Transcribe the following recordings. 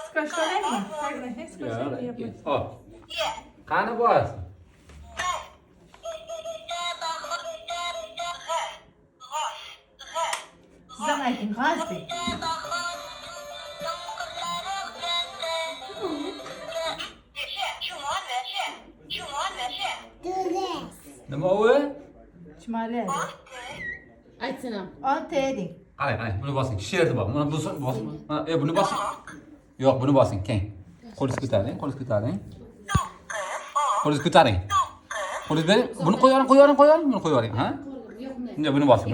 Skoşkolayım mı? Hadi skoşkolayım yapayım. Hop. Qani bor? Sizden aytın, gaz de. Nima u? Şimali hadi. Aytsana. On teydi. Qarang, buni bosing. Sherni bor. Buni bosing. Mana buni bosing. Yo'q, buni bosing. Keng. Qo'lingizni ko'taring, qo'lingizni ko'taring. Qo'lingizni ko'taring. Qo'lingizni bering. Buni qo'yaring, buni qo'yaring, ha? Bunday buni bosing.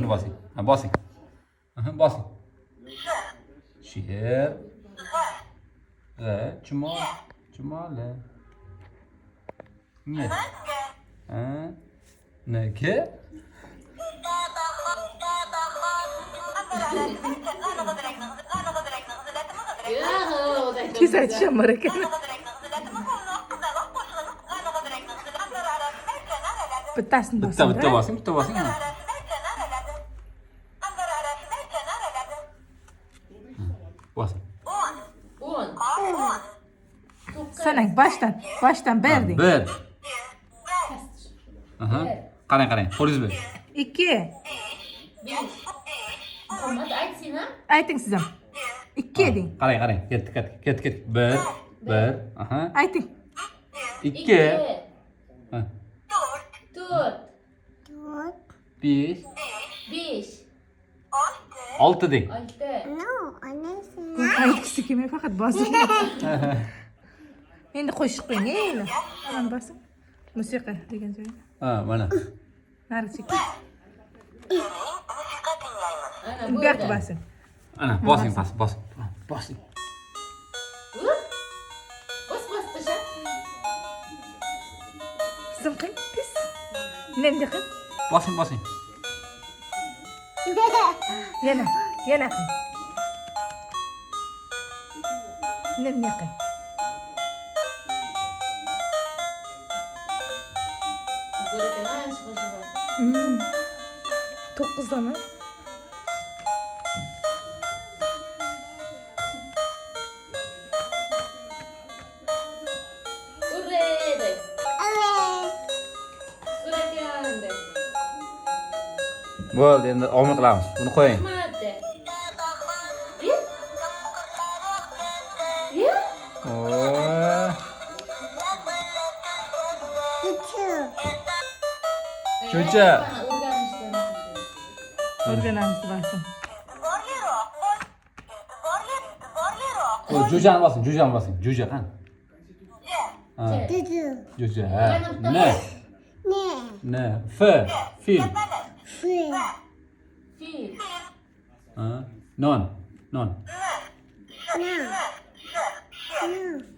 Ha, bosing. Aha, bosing. Sher. Chumoli. Ne? Ha? Nega? Tez aytishim bor ekan. Bittasini bosing. Bitta bosing. Ha. Bosing. 10. Sanang boshdan berding. Bir. Aha. Qarang. Qo'lingizni bering. 2. Hadi ayt sen ha. Ayting siz ham. 2 eding. Qarang. Ketdi. Bir. Aha. Ayting. 2. Ha. 4. 5. 5. 6 deng. 6. Aytgisi kelmay faqat bosing. Endi qo'shiq qo'ying, endi. Mana bosing. Musiqa degan joy. Ha, mana. Nari chek. Ana Bu yoqqa bosing. Ana, bosing. Bosing. Bos tasha. Sizim qil, tez. Nemda qil. Bosing. Yana qil. Nemda qil. Zo'r ekan, ana shu 9 dana. Urrede. Zo'r ekan. Bo'ldi, endi omad qilamiz. Buni qo'ying. Hadi. Ya? Oo. Cho'cha. O'rganamiz bosing. Jo'jani bosing. Jo'ja qani? Ha. Jo'ja. Ha. Ne? Fil. Fil. Ha. Non.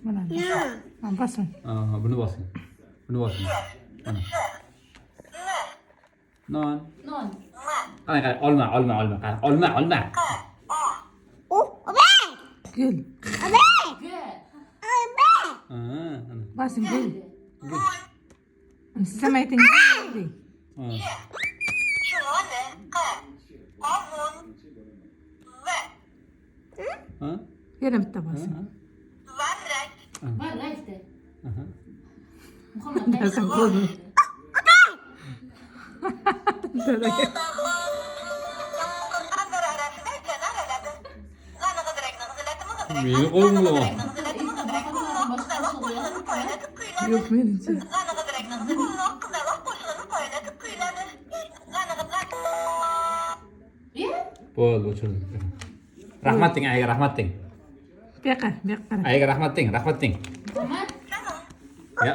Mana bosing. Ha, buni bosing. Mana. Non. Qarang, olma. Gul. Gel. Ha, ana. Bosing gul. Siz ham ayting. Ha. Ha? Yana bitta bosing. Var aytdi. Aha. Muhammad Nasıl oldu? Meni qo'yinglar. Yok menimcha. Bo'ldi, o'chirdim. Rahmat deng, ayga rahmat deng. Bu yoqqa qarang. Ayga rahmat deng. Muhammad. Ya.